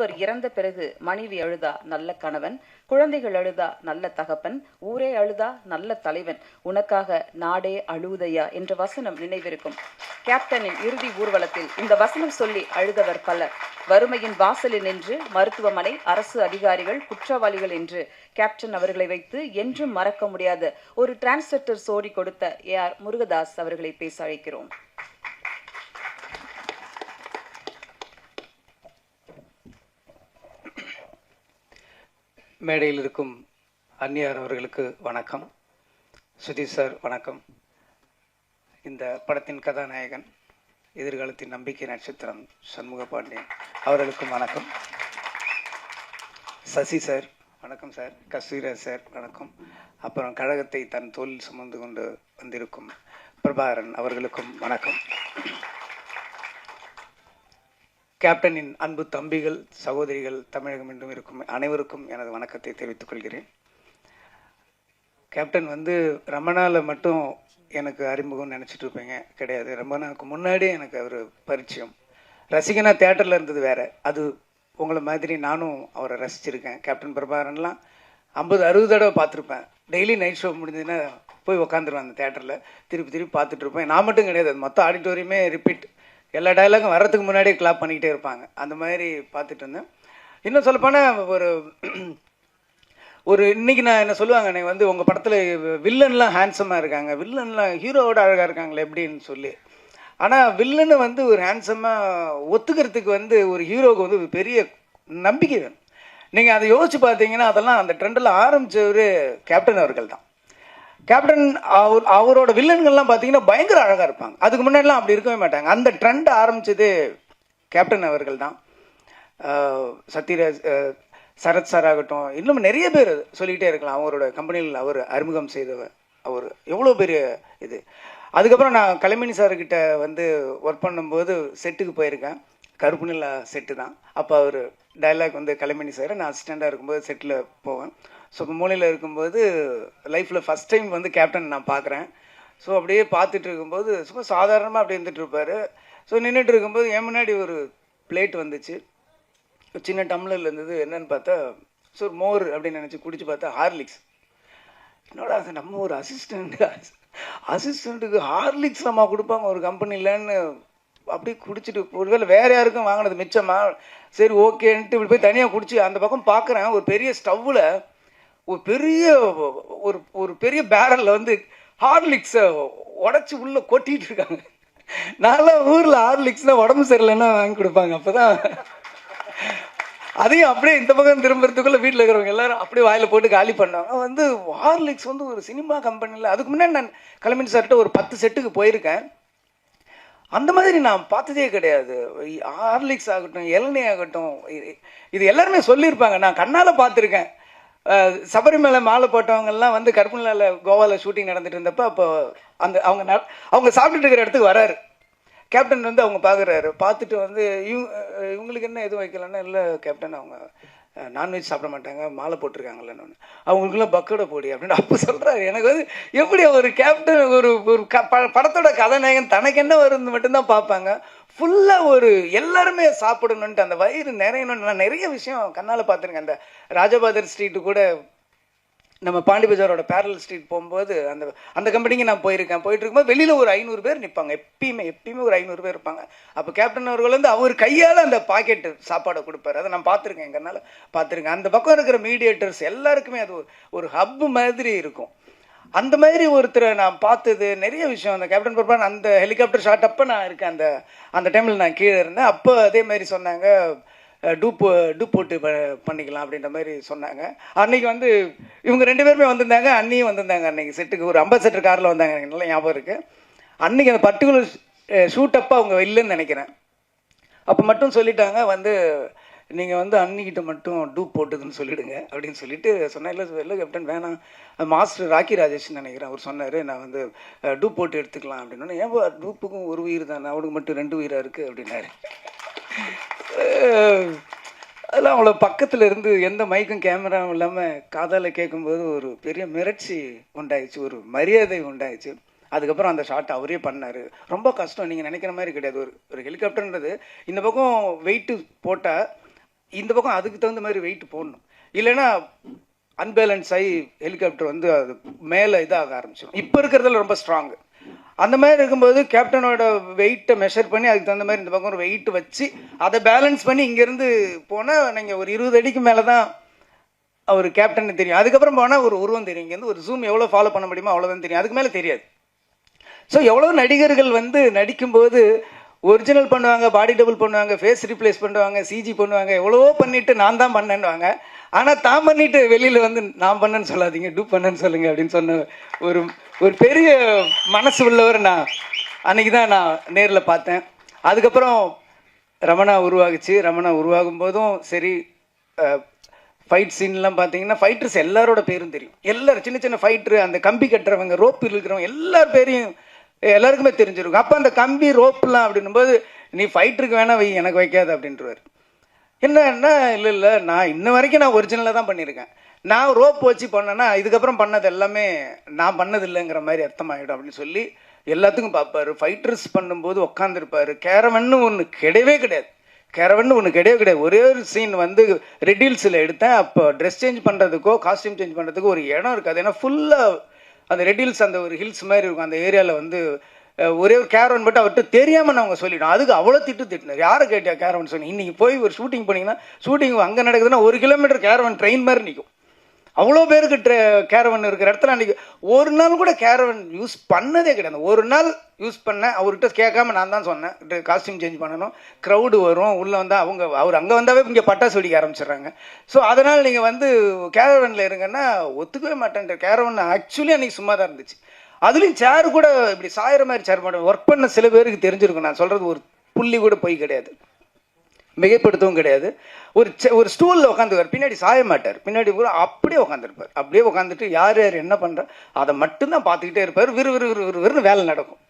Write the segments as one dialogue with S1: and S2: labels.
S1: கணவர் இறந்த பிறகு மனைவி அழுதா நல்ல கணவன், குழந்தைகள் அழுதா நல்ல தகப்பன், ஊரே அழுதா நல்ல தலைவன், உனக்காக நாடே அழுதையா என்ற வசனம் நினைவிருக்கும். கேப்டனின் இறுதி ஊர்வலத்தில் இந்த வசனம் சொல்லி அழுதவர் பலர். வறுமையின் வாசலில் நின்று மருத்துவமனை, அரசு அதிகாரிகள், குற்றவாளிகள் என்று கேப்டன் அவர்களை வைத்து என்றும் மறக்க முடியாத ஒரு டிரான்ஸ்லேட்டர் ஸ்டோரி கொடுத்த AR முருகதாஸ் அவர்களை பேச அழைக்கிறோம்.
S2: மேடையில் இருக்கும் அந்நியார் அவர்களுக்கு வணக்கம். சுதீஷ் சார் வணக்கம். இந்த படத்தின் கதாநாயகன், எதிர்காலத்தின் நம்பிக்கை நட்சத்திரம் சண்முக பாண்டியன் அவர்களுக்கும் வணக்கம். சசி சார் வணக்கம் சார். கஸ்தூரிராஜ் சார் வணக்கம். அப்புறம் கழகத்தை தன் தோளில் சுமந்து கொண்டு வந்திருக்கும் பிரபாகரன் அவர்களுக்கும் வணக்கம். கேப்டனின் அன்பு தம்பிகள், சகோதரிகள், தமிழகம் என்றும் இருக்கும் அனைவருக்கும் எனது வணக்கத்தை தெரிவித்துக் கொள்கிறேன். கேப்டன் ரொம்ப நாள் மட்டும் எனக்கு அறிமுகம் நினச்சிட்டு இருப்பேங்க, கிடையாது. ரொம்ப நாளுக்கு முன்னாடியே எனக்கு அவர் பரிச்சயம். ரசிகனா தேட்டரில் இருந்தது வேறு. அது உங்களை மாதிரி நானும் அவரை ரசிச்சிருக்கேன். கேப்டன் பிரபாகரன்லாம் 50-60 தடவை பார்த்துருப்பேன். டெய்லி நைட் ஷோ முடிஞ்சதுன்னா போய் உக்காந்துருவேன் அந்த தேட்டரில். திருப்பி பார்த்துட்டு இருப்பேன். நான் மட்டும் கிடையாது, அது மொத்த ஆடிட்டோரியமே ரிப்பீட். எல்லா டைலாகும் வர்றதுக்கு முன்னாடியே கிளாப் பண்ணிக்கிட்டே இருப்பாங்க. அந்த மாதிரி பார்த்துட்டு இருந்தேன். இன்னும் சொல்லப்போனால் ஒரு இன்னைக்கு நான் என்ன சொல்லுவாங்க, நீங்கள் உங்கள் படத்தில் வில்லன்லாம் ஹேண்ட்ஸமாக இருக்காங்க, வில்லன்லாம் ஹீரோவோட அழகாக இருக்காங்களே எப்படின்னு சொல்லி. ஆனால் வில்லனை ஒரு ஹேண்ட்ஸமாக ஒத்துக்கிறதுக்கு ஒரு ஹீரோவுக்கு ஒரு பெரிய நம்பிக்கை வேணும். நீங்கள் அதை யோசிச்சு பார்த்தீங்கன்னா அதெல்லாம் அந்த ட்ரெண்டில் ஆரம்பித்தவர் கேப்டன் அவர்கள் தான். கேப்டன் அவரோட வில்லன்கள்லாம் பார்த்தீங்கன்னா பயங்கர அழகாக இருப்பாங்க. அதுக்கு முன்னாடிலாம் அப்படி இருக்கவே மாட்டாங்க. அந்த ட்ரெண்ட் ஆரம்பித்தது கேப்டன் அவர்கள் தான். சத்யராஜ், சரத் சார் ஆகட்டும், இன்னும் நிறைய பேர் சொல்லிக்கிட்டே இருக்கலாம். அவரோட கம்பெனியில் அவர் அறிமுகம் செய்தவர். அவர் எவ்வளோ பெரிய இது. அதுக்கப்புறம் நான் கலைமணி சார்கிட்ட ஒர்க் பண்ணும்போது செட்டுக்கு போயிருக்கேன். கருப்பு நிலா செட்டு தான். அப்போ அவர் டைலாக் கலைமணி சார், நான் அசிஸ்டண்ட்டாக இருக்கும்போது செட்டில் போவேன். ஸோ இப்போ மூலையில் இருக்கும்போது லைஃப்பில் ஃபஸ்ட் டைம் கேப்டன் நான் பார்க்குறேன். ஸோ அப்படியே பார்த்துட்டு இருக்கும்போது சும்மா சாதாரணமாக அப்படியே இருந்துகிட்டு இருப்பார். ஸோ நின்றுட்டு இருக்கும்போது என் முன்னாடி ஒரு பிளேட் வந்துச்சு, சின்ன டம்ளரில் இருந்தது. என்னன்னு பார்த்தா ஸோ மோர் அப்படின்னு நினச்சி குடிச்சு பார்த்தா ஹார்லிக்ஸ். என்னோட அது நம்ம ஒரு அசிஸ்டண்ட்டுக்கு ஹார்லிக்ஸ் நம்ம கொடுப்பாங்க ஒரு கம்பெனிலன்னு அப்படியே குடிச்சிட்டு, ஒருவேளை வேறு யாருக்கும் வாங்கினது மிச்சமா, சரி ஓகேன்ட்டு இப்படி போய் தனியாக குடிச்சு அந்த பக்கம் பார்க்குறேன். ஒரு பெரிய ஸ்டவ்வில் ஒரு பெரிய பேரலில் ஹார்லிக்ஸை உடச்சி உள்ளே கொட்டிகிட்டு இருக்காங்க. நல்லா ஊரில் ஹார்லிக்ஸ்னால் உடம்பு சரியில்லைன்னா வாங்கி கொடுப்பாங்க. அப்போ தான் அதையும் அப்படியே இந்த பக்கம் திரும்புறதுக்குள்ளே வீட்டில் இருக்கிறவங்க எல்லாரும் அப்படியே வாயில் போட்டு காலி பண்ணாங்க. ஹார்லிக்ஸ் ஒரு சினிமா கம்பெனியில் அதுக்கு முன்னாடி நான் கலைமணி சார்கிட்ட ஒரு 10 செட்டுக்கு போயிருக்கேன். அந்த மாதிரி நான் பார்த்ததே கிடையாது. ஹார்லிக்ஸ் ஆகட்டும், இளநீ ஆகட்டும், இது எல்லாருமே சொல்லியிருப்பாங்க. நான் கண்ணால் பார்த்துருக்கேன். சபரிமலை மாலை போட்டவங்கெல்லாம் கருப்புநிலாவில் கோவாவில் ஷூட்டிங் நடந்துட்டு இருந்தப்போ அப்போ அவங்க சாப்பிட்டுட்டு இருக்கிற இடத்துக்கு வராரு கேப்டன். அவங்க பார்க்குறாரு. பார்த்துட்டு இவங்களுக்கு என்ன எதுவும் வைக்கலன்னா, இல்லை கேப்டன் அவங்க நான்வெஜ் சாப்பிட மாட்டாங்க, மாலை போட்டிருக்காங்கல்லன்னு. அவங்களுக்குலாம் பக்கோட போடி அப்படின்னு அப்போ சொல்கிறாரு. எனக்கு எப்படி ஒரு கேப்டன் ஒரு படத்தோட கதாநாயகன் தனக்கு என்ன வருது மட்டும்தான் பார்ப்பாங்க. ஃபுல்லாக எல்லாருமே சாப்பிடணுன்ட்டு அந்த வயிறு நிறையணும்னு நான் நிறைய விஷயம் கண்ணால் பார்த்துருக்கேன். அந்த ராஜபாதர் ஸ்ட்ரீட்டு கூட நம்ம பாண்டி பஜாரோட பேரல் ஸ்ட்ரீட் போகும்போது அந்த கம்பெனிக்கு நான் போயிருக்கேன். போயிட்டு இருக்கும்போது வெளியில் ஒரு 500 பேர் நிற்பாங்க. எப்பயுமே ஒரு 500 பேர் இருப்பாங்க. அப்போ கேப்டன் அவர்கள் அவர் கையால் அந்த பாக்கெட்டு சாப்பாடை கொடுப்பாரு. அதை நான் பார்த்துருக்கேன், எங்கனால பார்த்துருக்கேன். அந்த பக்கம் இருக்கிற மீடியேட்டர்ஸ் எல்லாருக்குமே அது ஒரு ஹப்பு மாதிரி இருக்கும். அந்த மாதிரி ஒருத்தரை நான் பார்த்தது நிறைய விஷயம். அந்த கேப்டன் பிரபாகரன் அந்த ஹெலிகாப்டர் ஷாட் அப்போ நான் இருக்கேன். அந்த டைமில் நான் கீழே இருந்தேன். அப்போ அதே மாதிரி சொன்னாங்க, டூப் போட்டு பண்ணிக்கலாம் அப்படின்ற மாதிரி சொன்னாங்க. அன்றைக்கி இவங்க 2 பேருமே வந்திருந்தாங்க, அண்ணியும் வந்திருந்தாங்க. அன்றைக்கி செட்டுக்கு ஒரு அம்பாசடர் காரில் வந்தாங்க, எனக்கு நல்லா ஞாபகம் இருக்குது. அன்றைக்கி அந்த பர்டிகுலர் ஷூட் அப்போ அவங்க இல்லைன்னு நினைக்கிறேன். அப்போ மட்டும் சொல்லிட்டாங்க, நீங்கள் அன்னிக்கிட்ட மட்டும் டூப் போட்டுதுன்னு சொல்லிவிடுங்க அப்படின்னு சொல்லிட்டு சொன்னேன். இல்லை கேப்டன் வேணாம், மாஸ்டர் ராக்கி ராஜேஷ்னு நினைக்கிறேன், அவர் சொன்னார் நான் டூப் போட்டு எடுத்துக்கலாம் அப்படின்னு. ஏன் டூப்புக்கும் ஒரு உயிர் தானே, அவனுக்கு மட்டும் 2 உயிராக இருக்குது அப்படின்னாரு. அதெல்லாம் அவ்வளோ பக்கத்தில் இருந்து எந்த மைக்கும் கேமராவும் இல்லாமல் காதால் கேட்கும்போது ஒரு பெரிய மிரட்சி உண்டாயிடுச்சு, ஒரு மரியாதை உண்டாயிடுச்சு. அதுக்கப்புறம் அந்த ஷாட் அவரே பண்ணார். ரொம்ப கஷ்டம், நீங்கள் நினைக்கிற மாதிரி கிடையாது. ஒரு ஹெலிகாப்டர்ன்றது இந்த பக்கம் வெயிட்டு போட்டால் இந்த பக்கம் அதுக்கு தகுந்த மாதிரி வெயிட் போடணும். இல்லைன்னா அன்பேலன்ஸ் ஆகி ஹெலிகாப்டர் வந்து அது மேலே இதாக ஆரம்பிச்சிடும். இப்போ இருக்கிறதுல ரொம்ப ஸ்ட்ராங்கு. அந்த மாதிரி இருக்கும்போது கேப்டனோட வெயிட்டை மெஷர் பண்ணி அதுக்கு தகுந்த மாதிரி இந்த பக்கம் ஒரு வெயிட் வச்சு அதை பேலன்ஸ் பண்ணி இங்கேருந்து போனால் நீங்கள் ஒரு 20 அடிக்கு மேலே தான் அவர் கேப்டன் தெரியும். அதுக்கப்புறம் போனால் ஒரு உருவம் தெரியும். இங்கேருந்து ஒரு ஜூம் எவ்வளோ ஃபாலோ பண்ண முடியுமோ அவ்வளோதான் தெரியும், அதுக்கு மேலே தெரியாது. ஸோ எவ்வளோ நடிகர்கள் வந்து நடிக்கும்போது ஒரிஜினல் பண்ணுவாங்க, பாடி டபுள் பண்ணுவாங்க, ஃபேஸ் ரீப்ளேஸ் பண்ணுவாங்க, சிஜி பண்ணுவாங்க, எவ்வளவோ பண்ணிவிட்டு நான் தான் பண்ணேன்னுவாங்க. ஆனால் தான் பண்ணிவிட்டு வெளியில் வந்து நான் பண்ணேன்னு சொல்லாதீங்க, டூ பண்ணேன்னு சொல்லுங்கள் அப்படின்னு சொன்ன ஒரு ஒரு பெரிய மனசு உள்ளவர் நான் அன்றைக்கி தான் நான் நேரில் பார்த்தேன். அதுக்கப்புறம் ரமணா உருவாகுச்சு. ரமணா உருவாகும் போதும் சரி, ஃபைட் சீன்லாம் பார்த்தீங்கன்னா ஃபைட்டர்ஸ் எல்லாரோட பேரும் தெரியும். எல்லாரும் சின்ன சின்ன ஃபைட்ரு, அந்த கம்பி கட்டுறவங்க, ரோப்பு இருக்கிறவங்க எல்லார் பேரையும் எல்லாருக்குமே தெரிஞ்சிருக்கும். அப்போ அந்த கம்பி ரோப்புலாம் அப்படின்னும்போது நீ ஃபைட்டருக்கு வேணா வை, எனக்கு வைக்காது அப்படின்றவர். என்னன்னா இல்லை நான் இன்ன வரைக்கும் நான் ஒரிஜினலாக தான் பண்ணியிருக்கேன். நான் ரோப் வச்சு பண்ணேன்னா இதுக்கப்புறம் பண்ணது எல்லாமே நான் பண்ணது இல்லைங்கிற மாதிரி அர்த்தமாயிடும் அப்படின்னு சொல்லி எல்லாத்துக்கும் பார்ப்பார். ஃபைட்டர்ஸ் பண்ணும்போது உட்காந்துருப்பார். கேரவன்னு ஒன்று கிடையவே கிடையாது. ஒரே ஒரு சீன் வந்து ரெட் ஹில்ஸில் எடுத்தேன். அப்போ ட்ரெஸ் சேஞ்ச் பண்ணுறதுக்கோ காஸ்டியூம் சேஞ்ச் பண்ணுறதுக்கோ ஒரு இடம் இருக்காது. ஏன்னா ஃபுல்லாக அந்த ரெட் ஹில்ஸ் அந்த ஒரு ஹில்ஸ் மாதிரி இருக்கும். அந்த ஏரியாவில் வந்து ஒரே ஒரு கேரவன் மட்டும் அவர்கிட்ட தெரியாமல் நான் அவங்க சொல்லிட்டோம். அதுக்கு அவ்வளோ திட்டினார். யாரை கேட்டியா கேரவன் சொல்லி? இன்றைக்கி போய் ஒரு ஷூட்டிங் போனீங்கன்னா ஷூட்டிங் அங்கே நடக்குதுன்னா 1 கிலோமீட்டர் கேரவன் ட்ரெயின் மாதிரி நிற்கும். அவ்வளோ பேருக்கு கேரவன் இருக்கிற இடத்துல அன்றைக்கி ஒரு நாள் கூட கேரவன் யூஸ் பண்ணதே கிடையாது. ஒரு நாள் யூஸ் பண்ணேன். அவர்கிட்ட கேட்காம நான் தான் சொன்னேன் காஸ்டியூம் சேஞ்ச் பண்ணணும், க்ரௌடு வரும், உள்ளே வந்தால் அவர் அங்கே வந்தாவே இங்கே பட்டாசு வெடிக்க ஆரம்பிச்சிடுறாங்க. ஸோ அதனால் நீங்கள் வந்து கேரவனில் இருங்கன்னா ஒத்துக்கவே மாட்டேன்ற. கேரவன் ஆக்சுவலி அன்றைக்கி சும்மா தான் இருந்துச்சு. அதுலேயும் சேர் கூட இப்படி சாயிற மாதிரி சேர் மாட்டேன். ஒர்க் பண்ண சில பேருக்கு தெரிஞ்சிருக்கும். நான் சொல்கிறது ஒரு புள்ளி கூட போய் கிடையாது, மிகைப்படுத்தவும் கிடையாது. ஒரு ஸ்டூலில் உட்காந்துருவார். பின்னாடி சாய மாட்டார். பின்னாடி கூட அப்படியே உட்காந்துருப்பார். அப்படியே உட்காந்துட்டு யார் என்ன பண்ணுறா அதை மட்டும்தான் பார்த்துக்கிட்டே இருப்பார். விறுவிறுன்னு வேலை நடக்கும்.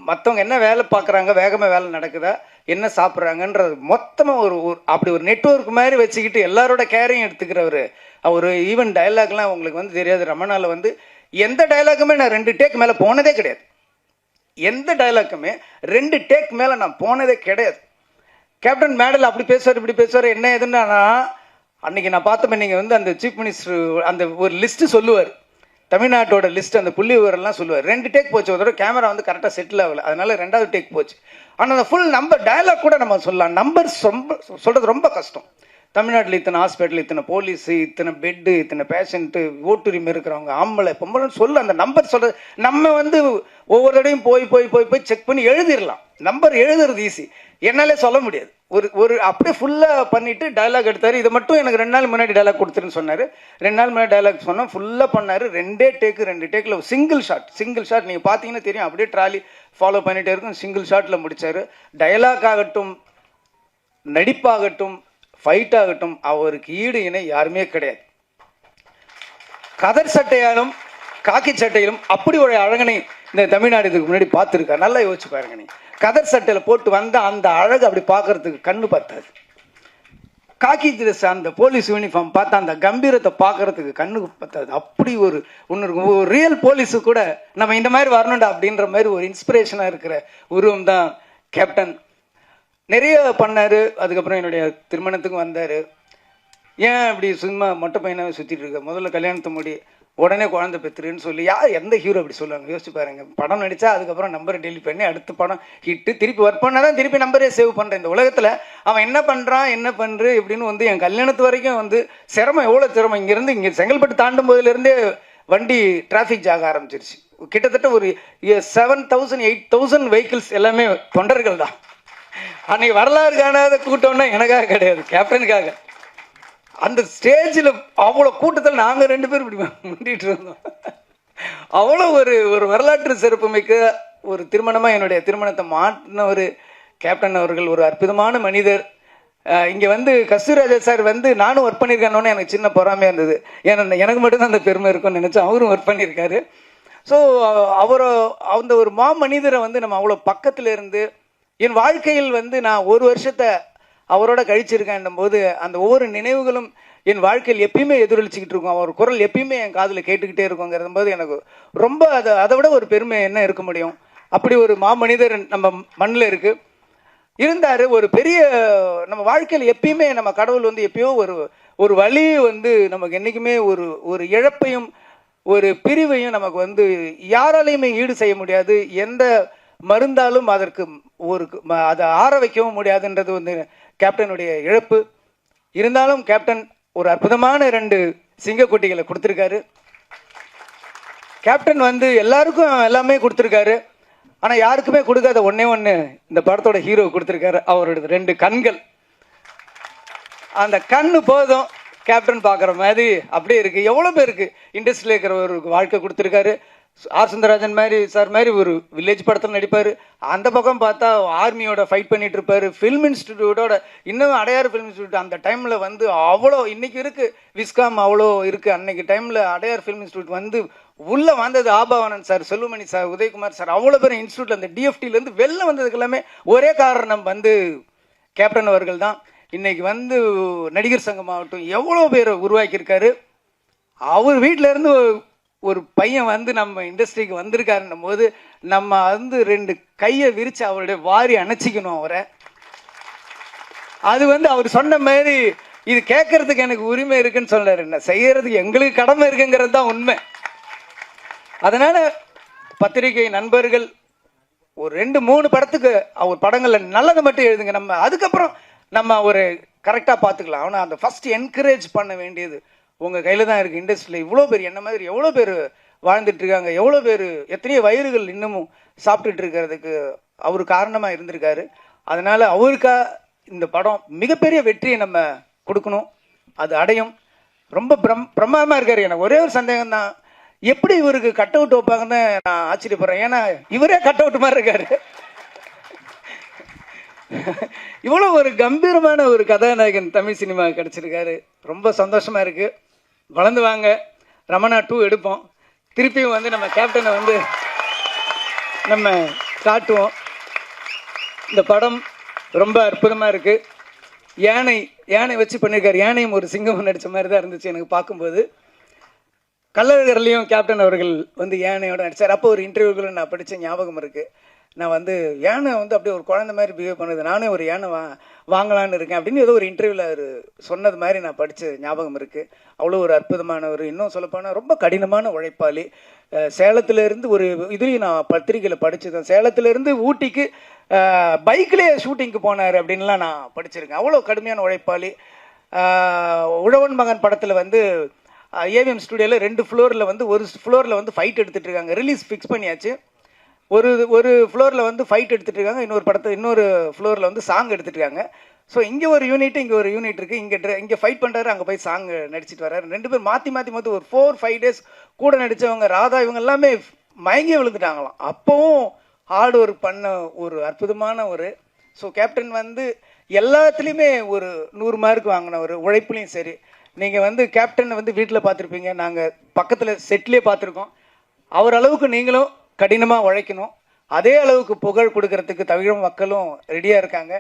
S2: மற்றவங்க என்ன வேலை பார்க்குறாங்க, வேகமாக வேலை நடக்குதா, என்ன சாப்பிட்றாங்கன்றது மொத்தமாக அப்படி ஒரு நெட்வொர்க் மாதிரி வச்சுக்கிட்டு எல்லாரோட கேரையும் எடுத்துக்கிறவர். அவர் ஈவன் டயலாக்லாம் உங்களுக்கு வந்து தெரியாது. ரமணாவில் வந்து எந்த டயலாக்குமே நான் 2 டேக் மேலே போனதே கிடையாது. எந்த டயலாக்குமே 2 டேக் மேலே நான் போனதே கிடையாது. கேப்டன் மேடல் அப்படி பேசுவார், இப்படி பேசுவார், என்ன எதுன்னா அன்றைக்கி நான் பார்த்தப்ப நீங்கள் வந்து அந்த சீஃப் மினிஸ்டர் அந்த ஒரு லிஸ்ட்டு சொல்லுவார், தமிழ்நாட்டோட லிஸ்ட், அந்த புள்ளி விவரெல்லாம் சொல்லுவார். 2 டேக் போச்சு. ஒரு தடவை கேமரா வந்து கரெக்டாக செட்டில் ஆகலை, அதனால 2வது டேக் போச்சு. ஆனால் அந்த ஃபுல் நம்பர் டயலாக் கூட நம்ம சொல்லலாம். நம்பர்ஸ் ரொம்ப சொல்கிறது ரொம்ப கஷ்டம். தமிழ்நாட்டில் இத்தனை ஹாஸ்பிட்டல், இத்தனை போலீஸு, இத்தனை பெட்டு, இத்தனை பேஷண்ட்டு, ஓட்டுரிமை இருக்கிறவங்க, ஆம்பளை பொம்பளைன்னு சொல்ல அந்த நம்பர் சொல்கிறது. நம்ம வந்து ஒவ்வொரு தடையும் போய் செக் பண்ணி எழுதிடலாம். நம்பர் எழுதுறது ஈஸி, என்னாலே சொல்ல முடியாது. ஒரு அப்படியே ஃபுல்லாக பண்ணிவிட்டு டைலாக் எடுத்தார். இதை மட்டும் எனக்கு 2 நாள் முன்னாடி டைலாக் கொடுத்துருன்னு சொன்னார். 2 நாள் முன்னாடி டைலாக் சொன்னால் ஃபுல்லாக பண்ணார். 2 டேக்கில் சிங்கிள் ஷாட் நீங்கள் பார்த்தீங்கன்னா தெரியும். அப்படியே ட்ராலி ஃபாலோ பண்ணிகிட்டே இருக்கும். சிங்கிள் ஷாட்டில் முடித்தார். டைலாக் ஆகட்டும், நடிப்பாகட்டும், ஃபைட் ஆகட்டும், அவருக்கு ஈடு இணை யாருமே கிடையாது. கதர் சட்டையாலும் காக்கி சட்டையிலும் அப்படி ஒரு அழகனை இந்த தமிழ்நாடு இதுக்கு முன்னாடி பார்த்துருக்காரு. நல்லா யோசிச்சு பாருங்க. நீ கதர் சட்டையில் போட்டு வந்த அந்த அழகு அப்படி பார்க்கறதுக்கு கண்ணு பார்த்தாது. காக்கி ட்ரெஸ் அந்த போலீஸ் யூனிஃபார்ம் பார்த்தா அந்த கம்பீரத்தை பார்க்கறதுக்கு கண்ணுக்கு பார்த்தாது. அப்படி ஒன்று இருக்கும். ஒரு ரியல் போலீஸு கூட நம்ம இந்த மாதிரி வரணும்டா அப்படின்ற மாதிரி ஒரு இன்ஸ்பிரேஷனாக இருக்கிற உருவம் தான் கேப்டன். நிறைய பண்ணார். அதுக்கப்புறம் என்னுடைய திருமணத்துக்கும் வந்தார். ஏன் இப்படி சும்மா மொட்டை பையனாக சுற்றிட்டு இருக்க, முதல்ல கல்யாணத்தை முடி, உடனே குழந்தை பெற்றுருன்னு சொல்லி எந்த ஹீரோ அப்படி சொல்லுவாங்க? யோசிச்சு பாருங்க. படம் நடித்தா அதுக்கப்புறம் நம்பரை டெலிட் பண்ணி அடுத்த படம் ஹிட்டு திருப்பி ஒர்க் பண்ணால் தான் திருப்பி நம்பரே சேவ் பண்ணுறேன். இந்த உலகத்தில் அவன் என்ன பண்ணுறான், என்ன பண்ணுற இப்படின்னு வந்து என் கல்யாணத்து வரைக்கும் வந்து சிரமம், எவ்வளோ சிரமம். இங்கேருந்து இங்கே செங்கல்பட்டு தாண்டும் போதிலேருந்தே வண்டி டிராஃபிக் ஜாக ஆரம்பிச்சிருச்சு. கிட்டத்தட்ட ஒரு 7,000 8,000 வெஹிக்கிள்ஸ் எல்லாமே தொண்டர்கள் தான். அன்னைக்கு வரலாறு காணாத கூட்டம்னா எனக்காக கிடையாது, கேப்டனுக்காக. அந்த ஸ்டேஜில் அவ்வளோ கூட்டத்தில் நாங்கள் 2 பேரும் இப்படி முண்டிட்டு இருந்தோம். அவ்வளோ ஒரு வரலாற்று சிறப்புமிக்க ஒரு திருமணமாக என்னுடைய திருமணத்தை மாற்றின ஒரு கேப்டன் அவர்கள் ஒரு அற்புதமான மனிதர். இங்கே வந்து கஸ்தூராஜா சார் வந்து நானும் ஒர்க் பண்ணியிருக்கேன்னு எனக்கு சின்ன பொறாமையாக இருந்தது. ஏன்னா எனக்கு மட்டும்தான் அந்த பெருமை இருக்கும்னு நினச்சேன். அவரும் ஒர்க் பண்ணியிருக்காரு. ஸோ அந்த ஒரு மனிதரை வந்து நம்ம அவ்வளோ பக்கத்தில் இருந்து என் வாழ்க்கையில் வந்து நான் 1 வருஷத்தை அவரோட கழிச்சிருக்கேன் போது அந்த ஒவ்வொரு நினைவுகளும் என் வாழ்க்கையில் எப்பயுமே எதிரொலிச்சிக்கிட்டு இருக்கும். அவர் குரல் எப்பயுமே என் காதில் கேட்டுக்கிட்டே இருக்குங்கிறது போது எனக்கு ரொம்ப அதை விட ஒரு பெருமை என்ன இருக்க முடியும்? அப்படி ஒரு மாமனிதர் நம்ம மண்ணில் இருக்குது. இருந்தார். ஒரு பெரிய நம்ம வாழ்க்கையில் எப்பயுமே நம்ம கடவுள் வந்து எப்பயோ ஒரு வழி வந்து நமக்கு என்றைக்குமே ஒரு இழப்பையும் ஒரு பிரிவையும் நமக்கு வந்து யாராலையுமே ஈடு செய்ய முடியாது. எந்த மருந்தாலும் அதற்கு அதை ஆற வைக்கவும் முடியாதுன்றது வந்து கேப்டனுடைய இழப்பு. இருந்தாலும் கேப்டன் ஒரு அற்புதமான 2 சிங்கக்குட்டிகளை கொடுத்துருக்காரு. கேப்டன் வந்து எல்லாருக்கும் எல்லாமே கொடுத்துருக்காரு. ஆனால் யாருக்குமே கொடுக்காத ஒன்னே ஒன்று இந்த படத்தோட ஹீரோ கொடுத்துருக்காரு. அவரோட 2 கண்கள். அந்த கண்ணு போதும் கேப்டன் பார்க்குற மாதிரி அப்படியே இருக்குது. எவ்வளோ பேருக்கு இண்டஸ்ட்ரியில் இருக்கிற ஒரு வாழ்க்கை கொடுத்துருக்காரு. ஆர் சுந்தரராஜன் மாதிரி சார் மாதிரி ஒரு வில்லேஜ் படத்தில் நடிப்பார். அந்த பக்கம் பார்த்தா ஆர்மியோட ஃபைட் பண்ணிட்டு இருப்பார். ஃபில்ம் இன்ஸ்டிடியூட்டோட இன்னும் அடையாறு ஃபில்ம் இன்ஸ்டியூட் அந்த டைமில் வந்து அவ்வளோ, இன்னைக்கு இருக்குது விஸ்காம் அவ்வளோ இருக்குது, அன்னைக்கு டைமில் அடையாறு ஃபில்ம் இன்ஸ்டியூட் வந்து உள்ளே வந்தது Aabavanan sir, Selvamani sir, Udhayakumar sir, அவ்வளோ பேர் இன்ஸ்டியூட்டில் அந்த டிஎஃப்டிலேருந்து வெளில வந்ததுக்கு எல்லாமே ஒரே காரணம் வந்து கேப்டன் அவர்கள் தான். இன்னைக்கு வந்து நடிகர் சங்கம் ஆகட்டும் எவ்வளோ பேரை உருவாக்கியிருக்காரு. அவர் வீட்டில இருந்து ஒரு பையன் வந்து நம்ம இண்டஸ்ட்ரிக்கு வந்திருக்காருன்னும் போது நம்ம வந்து 2 கையை விரிச்சு அவருடைய வாரி அணைச்சிக்கணும் அவரை. அது வந்து அவர் சொன்ன மாதிரி இது கேட்கறதுக்கு எனக்கு உரிமை இருக்குன்னு சொல்றாரு. என்ன செய்யறதுக்கு எங்களுக்கு கடமை இருக்குங்கிறது தான் உண்மை. அதனால பத்திரிகை நண்பர்கள் ஒரு 2-3 படத்துக்கு அவர் படங்கள்ல நல்லதை மட்டும் எழுதுங்க. நம்ம அதுக்கப்புறம் நம்ம ஒரு கரெக்டாக பார்த்துக்கலாம். ஆனால் அந்த ஃபர்ஸ்ட் என்கரேஜ் பண்ண வேண்டியது உங்கள் கையில் தான் இருக்குது. இண்டஸ்ட்ரியில் இவ்வளோ பேர் என்ன மாதிரி எவ்வளோ பேர் வாழ்ந்துட்டு இருக்காங்க, எவ்வளோ பேர் எத்தனையோ வயிறுகள் இன்னமும் சாப்பிட்டுட்டு இருக்கிறதுக்கு அவர் காரணமாக இருந்திருக்காரு. அதனால் அவருக்கா இந்த படம் மிகப்பெரிய வெற்றியை நம்ம கொடுக்கணும். அது அடையும். ரொம்ப பிரமாதமாக இருக்காரு. எனக்கு ஒரே ஒரு சந்தேகம் தான், எப்படி இவருக்கு கட் அவுட் வைப்பாங்கன்னு நான் ஆச்சரியப்படுறேன். ஏன்னா இவரே கட் அவுட் மாதிரி இருக்காரு. இவ்வளோ ஒரு கம்பீரமான ஒரு கதாநாயகன் தமிழ் சினிமா கிடைச்சிருக்காரு. ரொம்ப சந்தோஷமா இருக்கு. வளர்ந்து வாங்க. ரமணா 2 எடுப்போம். திருப்பியும் வந்து நம்ம கேப்டனை வந்து நம்ம காட்டுவோம். இந்த படம் ரொம்ப அற்புதமா இருக்கு. யானை வச்சு பண்ணியிருக்காரு. யானையும் ஒரு சிங்கம் நடிச்ச மாதிரி தான் இருந்துச்சு எனக்கு பார்க்கும்போது. கள்ளழகர்லையும் கேப்டன் அவர்கள் வந்து யானையோட நடிச்சார். அப்போ ஒரு இன்டர்வியூக்குள்ள நான் படித்த ஞாபகம் இருக்கு. நான் வந்து யானை வந்து அப்படியே ஒரு குழந்தை மாதிரி பிஹேவ் பண்ணுது, நானே ஒரு யானை வாங்கலான்னு இருக்கேன் அப்படின்னு ஏதோ ஒரு இன்டர்வியூவில் அவர் சொன்னது மாதிரி நான் படித்த ஞாபகம் இருக்குது. அவ்வளோ ஒரு அற்புதமானவர். இன்னும் சொல்லப்போனால் ரொம்ப கடினமான உழைப்பாளி. சேலத்திலேருந்து ஒரு இதுலேயும் நான் பத்திரிகையில் படித்தேன். சேலத்திலேருந்து ஊட்டிக்கு பைக்லேயே ஷூட்டிங்க்கு போனார் அப்படின்லாம் நான் படிச்சிருக்கேன். அவ்வளோ கடுமையான உழைப்பாளி. உழவன் மகன் படத்தில் வந்து ஏவிஎம் ஸ்டுடியோவில் 2 ஃப்ளோரில் வந்து ஒரு ஃப்ளோரில் வந்து ஃபைட் எடுத்துகிட்டு இருக்காங்க. ரிலீஸ் ஃபிக்ஸ் பண்ணியாச்சு. ஒரு ஃப்ளோரில் வந்து ஃபைட் எடுத்துகிட்டு இருக்காங்க. இன்னொரு ஃப்ளோரில் வந்து சாங் எடுத்துகிட்டு இருக்காங்க. ஸோ இங்கே ஒரு யூனிட், இங்கே ஒரு யூனிட் இருக்குது. இங்கே ஃபைட் பண்ணுறாரு, அங்கே போய் சாங் நடிச்சிட்டு வர்றாரு. 2 பேர் மாற்றி ஒரு 4-5 டேஸ் கூட நடித்தவங்க ராதா இவங்க எல்லாமே மயங்கி விழுந்துட்டாங்களாம். அப்போவும் ஹார்ட் ஒர்க் பண்ண ஒரு அற்புதமான ஸோ கேப்டன் வந்து எல்லாத்துலேயுமே ஒரு 100 மார்க் வாங்கினவர். உழைப்புலையும் சரி. நீங்கள் வந்து கேப்டன் வந்து வீட்டில் பார்த்துருப்பீங்க, நாங்கள் பக்கத்தில் செட்லேயே பார்த்துருக்கோம். அவர் அளவுக்கு நீங்களும் கடினமாக உழைக்கணும். அதே அளவுக்கு புகழ் கொடுக்கறதுக்கு தமிழ் மக்களும் ரெடியாக இருக்காங்க.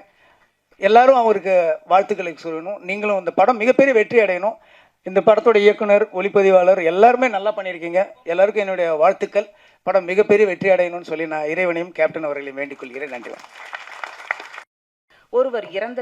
S2: எல்லாரும் அவருக்கு வாழ்த்துக்களை சொல்லணும். நீங்களும் இந்த படம் மிகப்பெரிய வெற்றி அடையணும். இந்த படத்தோட இயக்குனர், ஒளிப்பதிவாளர் எல்லாருமே நல்லா பண்ணியிருக்கீங்க. எல்லாருக்கும் என்னுடைய வாழ்த்துக்கள். படம் மிகப்பெரிய வெற்றி அடையணும்னு சொல்லி நான் இறைவனையும் கேப்டன் அவர்களையும் வேண்டிக் கொள்கிறேன். நன்றி.
S1: ஒருவர் இறந்த